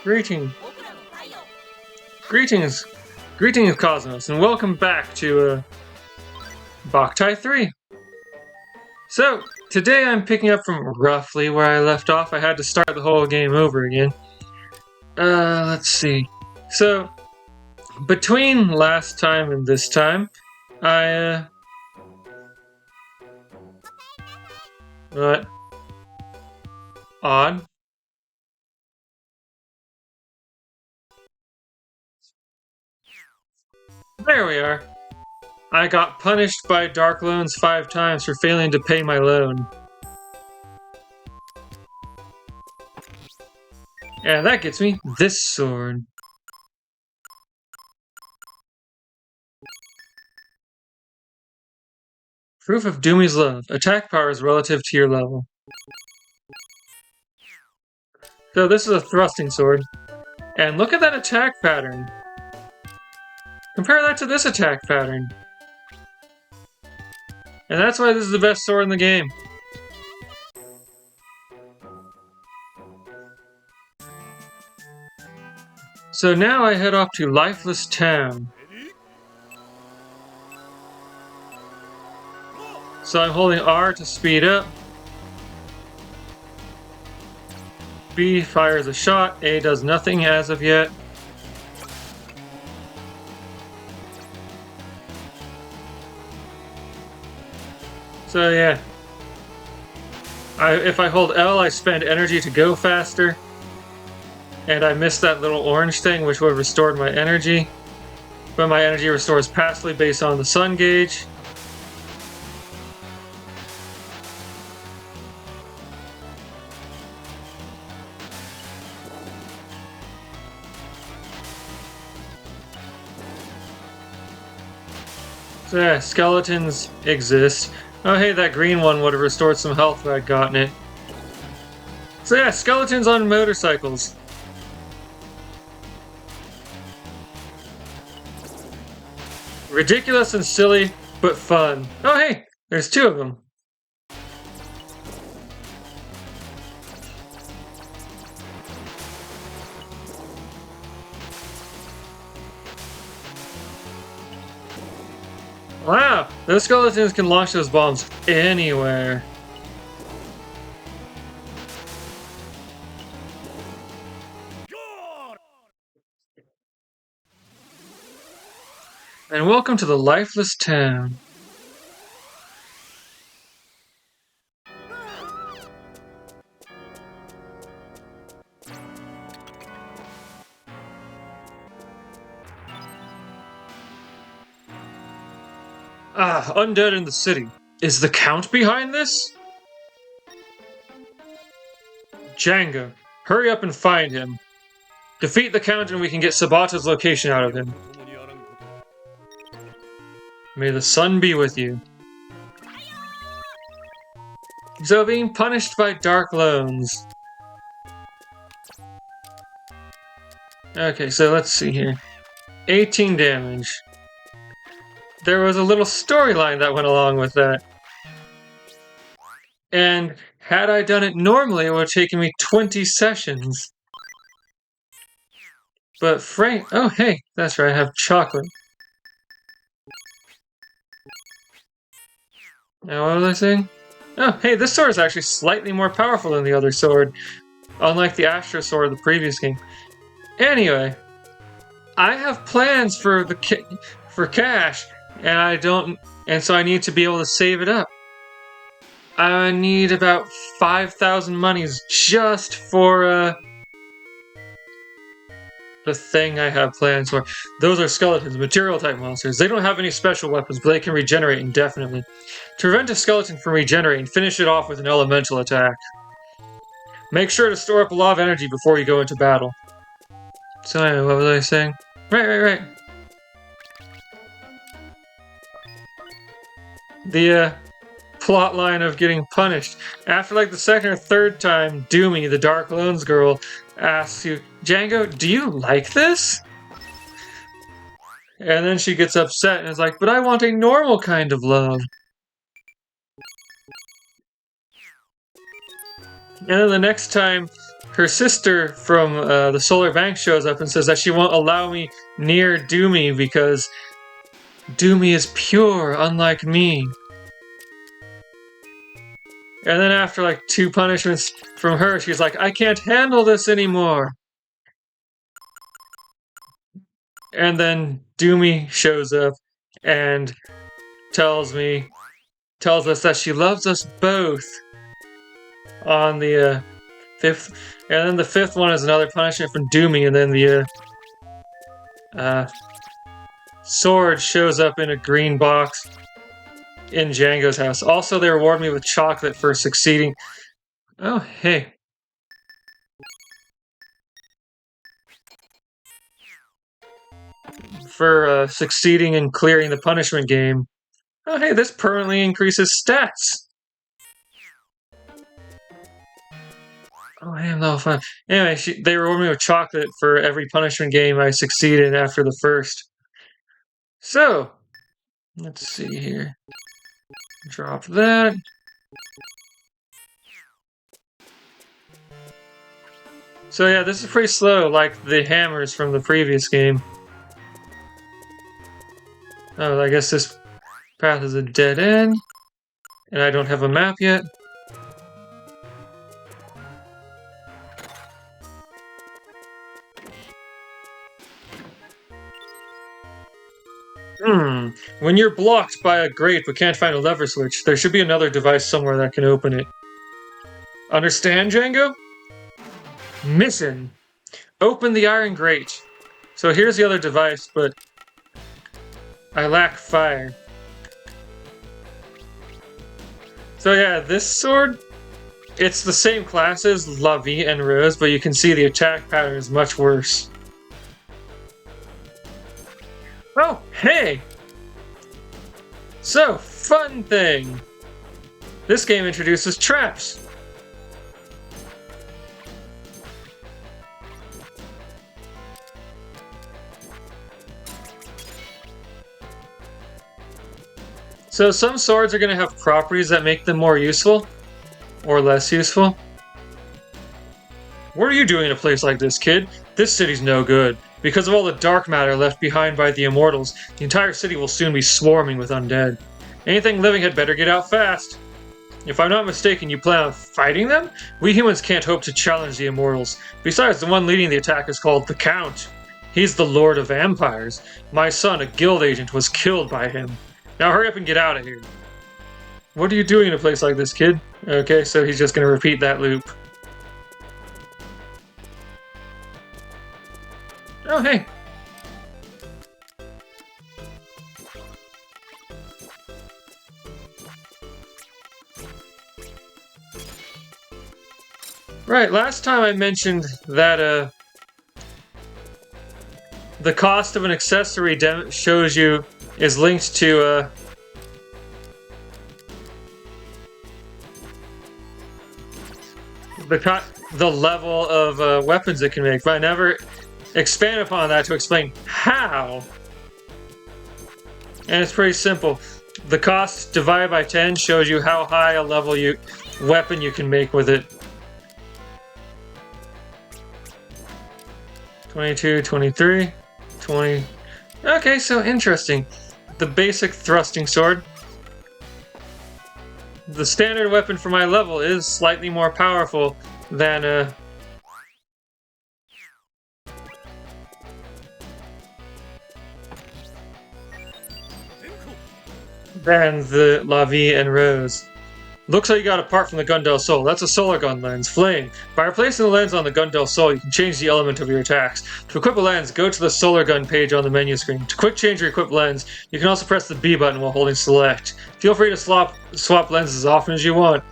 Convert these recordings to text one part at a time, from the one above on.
Greeting. Greetings. Greetings, Cosmos, and welcome back to Boktai 3. So, today I'm picking up from roughly where I left off. I had to start the whole game over again. Let's see. So, between last time and this time, what? Odd. There we are. I got punished by Dark Loans 5 times for failing to pay my loan. And that gets me this sword. Proof of Doomy's love. Attack power is relative to your level. So this is a thrusting sword. And look at that attack pattern. Compare that to this attack pattern. And that's why this is the best sword in the game. So now I head off to Lifeless Town. So I'm holding R to speed up. B fires a shot. A does nothing as of yet. So yeah. If I hold L, I spend energy to go faster. And I missed that little orange thing, which would have restored my energy. But my energy restores passively based on the sun gauge. So yeah, skeletons exist. Oh hey, that green one would have restored some health if I'd gotten it. So yeah, skeletons on motorcycles. Ridiculous and silly, but fun. Oh hey, there's 2 of them. Wow, those skeletons can launch those bombs anywhere. And welcome to the Lifeless Town. Ah, undead in the city. Is the Count behind this? Django, hurry up and find him. Defeat the Count and we can get Sabata's location out of him. May the sun be with you. So being punished by Dark Loans. Okay, so let's see here. 18 damage. There was a little storyline that went along with that. And had I done it normally, it would have taken me 20 sessions. But Frank... Oh, hey, that's right, I have chocolate. Now, what was I saying? Oh, hey, this sword is actually slightly more powerful than the other sword. Unlike the Astro sword of the previous game. Anyway, I have plans for cash, and I don't... And so I need to be able to save it up. I need about 5,000 monies just for, the thing I have plans for. Those are skeletons, material type monsters. They don't have any special weapons, but they can regenerate indefinitely. To prevent a skeleton from regenerating, finish it off with an elemental attack. Make sure to store up a lot of energy before you go into battle. So anyway, what was I saying? Right. The, plot line of getting punished. After like the 2nd or 3rd time, Doomy, the Dark Loans girl, asks you, Django, do you like this? And then she gets upset and is like, but I want a normal kind of love. And then the next time, her sister from the Solar Bank shows up and says that she won't allow me near Doomy because Doomy is pure, unlike me. And then after like 2 punishments from her, she's like, I can't handle this anymore. And then Doomy shows up and tells us that she loves us both on the 5th. And then the 5th one is another punishment from Doomy, and then the sword shows up in a green box in Django's house. Also, they reward me with chocolate for succeeding. Oh, hey. For succeeding in clearing the punishment game. Oh, hey, this permanently increases stats. Oh, I am level 5. Anyway, they reward me with chocolate for every punishment game I succeeded after the first. So, let's see here. Drop that. So yeah, this is pretty slow, like the hammers from the previous game. Oh, I guess this path is a dead end. And I don't have a map yet. When you're blocked by a grate but can't find a lever switch, there should be another device somewhere that can open it. Understand, Django? Mission. Open the iron grate. So here's the other device, but I lack fire. So yeah, this sword, it's the same class as La Vie and Rose, but you can see the attack pattern is much worse. Oh, hey! So, fun thing! This game introduces traps. So some swords are going to have properties that make them more useful, or less useful. What are you doing in a place like this, kid? This city's no good. Because of all the dark matter left behind by the immortals, the entire city will soon be swarming with undead. Anything living had better get out fast. If I'm not mistaken, you plan on fighting them? We humans can't hope to challenge the immortals. Besides, the one leading the attack is called the Count. He's the Lord of Vampires. My son, a guild agent, was killed by him. Now hurry up and get out of here. What are you doing in a place like this, kid? Okay, so he's just going to repeat that loop. Oh, hey. Right, last time I mentioned that the cost of an accessory shows you is linked to the level of weapons it can make, but I never expand upon that to explain how. And it's pretty simple. The cost divided by 10 shows you how high a level weapon you can make with it. 22, 23, 20. Okay, so interesting. The basic thrusting sword. The standard weapon for my level is slightly more powerful than the La Vie and Rose. Looks like you got a part from the Gun del Sol. That's a solar gun lens, flame. By replacing the lens on the Gun del Sol, you can change the element of your attacks. To equip a lens, go to the solar gun page on the menu screen. To quick change your equipped lens, you can also press the B button while holding select. Feel free to swap lenses as often as you want.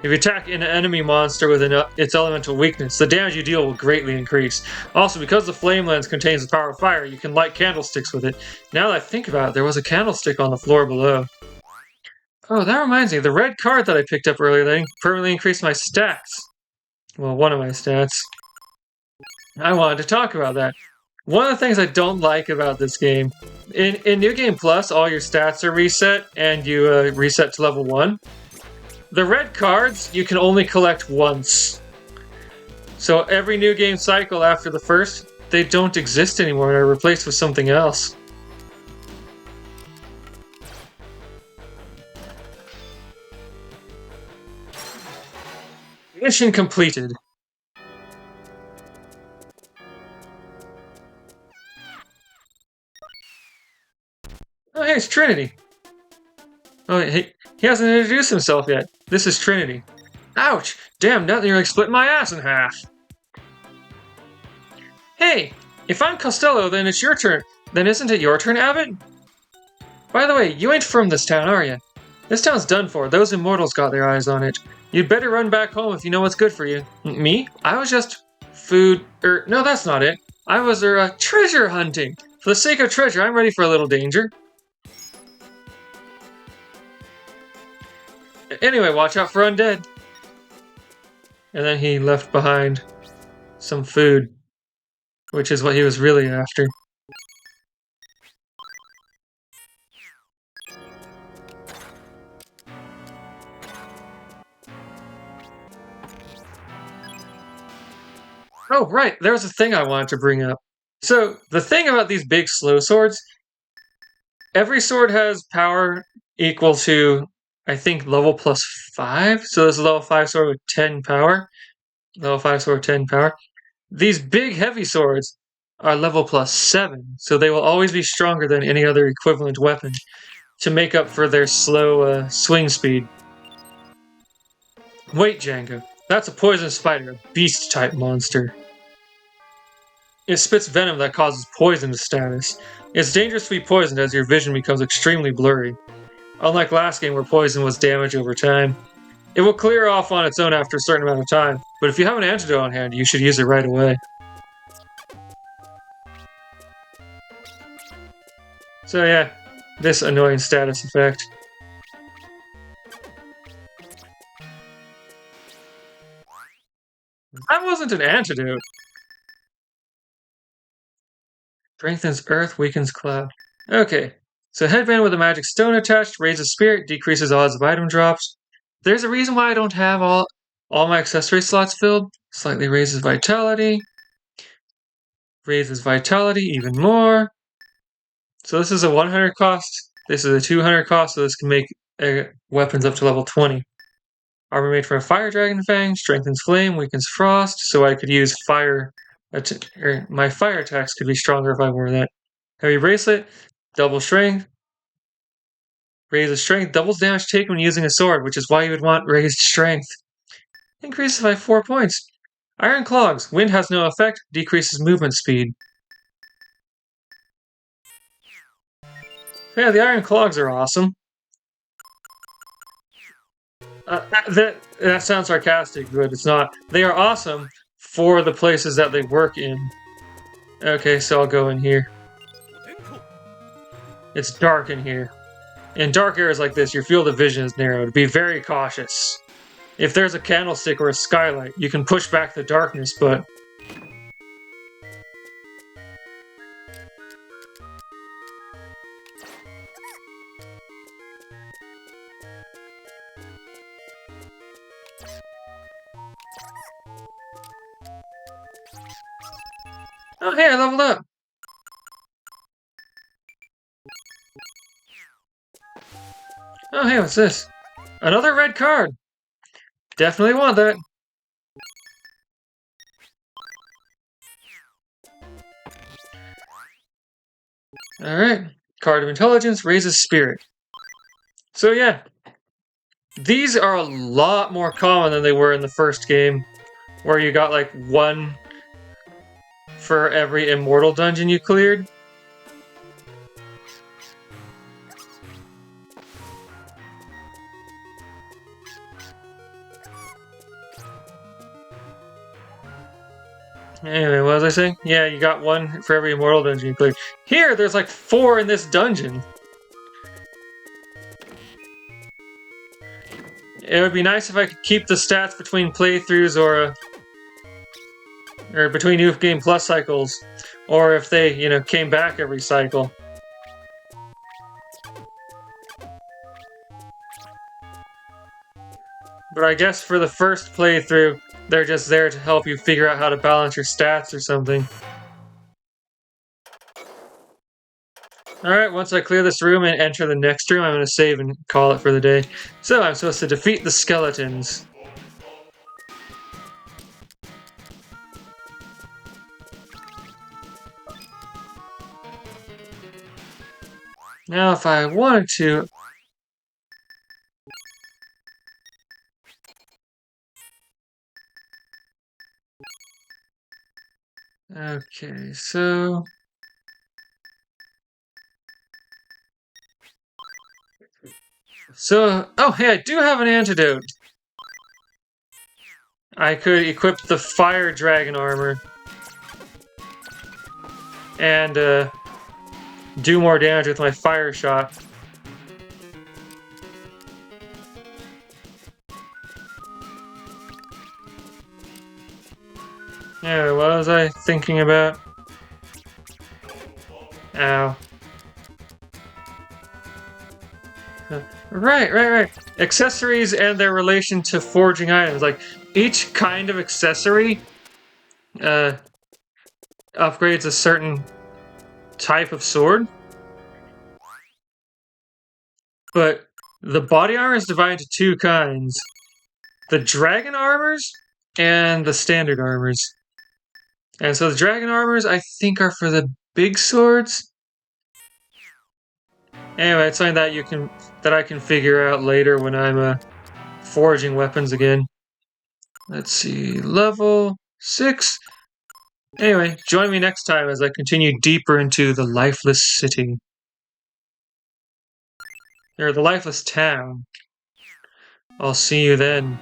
If you attack an enemy monster with its elemental weakness, the damage you deal will greatly increase. Also, because the flame lens contains the power of fire, you can light candlesticks with it. Now that I think about it, there was a candlestick on the floor below. Oh, that reminds me, the red card that I picked up earlier, that permanently increased my stats. Well, one of my stats. I wanted to talk about that. One of the things I don't like about this game, in New Game Plus, all your stats are reset, and you reset to level 1. The red cards, you can only collect once. So every new game cycle after the first, they don't exist anymore and are replaced with something else. Mission completed. Oh, hey, it's Trinity. Oh, hey, he hasn't introduced himself yet. This is Trinity. Ouch! Damn, now you're like splitting my ass in half. Hey, if I'm Costello, then it's your turn. Then isn't it your turn, Abbott? By the way, you ain't from this town, are you? This town's done for. Those immortals got their eyes on it. You'd better run back home if you know what's good for you. Me? I was just food. No, that's not it. I was treasure hunting. For the sake of treasure, I'm ready for a little danger. Anyway, watch out for undead. And then he left behind some food, which is what he was really after. Oh, right, there was a thing I wanted to bring up. So, the thing about these big slow swords, every sword has power equal to, I think, level plus 5. So there's a level 5 sword with 10 power. Level 5 sword with 10 power. These big heavy swords are level plus 7, so they will always be stronger than any other equivalent weapon to make up for their slow swing speed. Wait, Django. That's a poison spider, a beast-type monster. It spits venom that causes poison status. It's dangerous to be poisoned as your vision becomes extremely blurry. Unlike last game where poison was damage over time. It will clear off on its own after a certain amount of time, but if you have an antidote on hand, you should use it right away. So yeah, this annoying status effect. That wasn't an antidote. Strengthens earth, weakens cloud. Okay, so headband with a magic stone attached, raises spirit, decreases odds of item drops. There's a reason why I don't have all my accessory slots filled. Slightly raises vitality. Raises vitality even more. So this is a 100 cost. This is a 200 cost, so this can make weapons up to level 20. Armor made from a fire dragon fang, strengthens flame, weakens frost, so I could use fire. My fire attacks could be stronger if I wore that. Heavy bracelet, double strength. Raises strength, doubles damage taken when using a sword, which is why you would want raised strength. Increases by 4 points. Iron clogs, wind has no effect, decreases movement speed. Yeah, the iron clogs are awesome. That sounds sarcastic, but it's not. They are awesome for the places that they work in. Okay, so I'll go in here. It's dark in here. In dark areas like this, your field of vision is narrowed. Be very cautious. If there's a candlestick or a skylight, you can push back the darkness, but... Oh, hey, I leveled up! Oh, hey, what's this? Another red card! Definitely want that. Alright. Card of Intelligence raises spirit. So yeah. These are a lot more common than they were in the first game, where you got like one for every immortal dungeon you cleared. Anyway, what was I saying? Yeah, you got one for every immortal dungeon you cleared. Here, there's like 4 in this dungeon. It would be nice if I could keep the stats between playthroughs or between New Game Plus cycles, or if they, came back every cycle. But I guess for the first playthrough, they're just there to help you figure out how to balance your stats or something. Alright, once I clear this room and enter the next room, I'm going to save and call it for the day. So I'm supposed to defeat the skeletons. Now if I wanted to... Okay, so... oh hey, I do have an antidote. I could equip the fire dragon armor. And, do more damage with my fire shot. Yeah, what was I thinking about? Ow. Right. Accessories and their relation to forging items. Like, each kind of accessory upgrades a certain type of sword. But the body armor is divided into two kinds. The dragon armors and the standard armors. And so the dragon armors, I think, are for the big swords. Anyway, it's something that I can figure out later when I'm forging weapons again. Let's see, level 6. Anyway, join me next time as I continue deeper into the Lifeless City. Or the Lifeless Town. I'll see you then.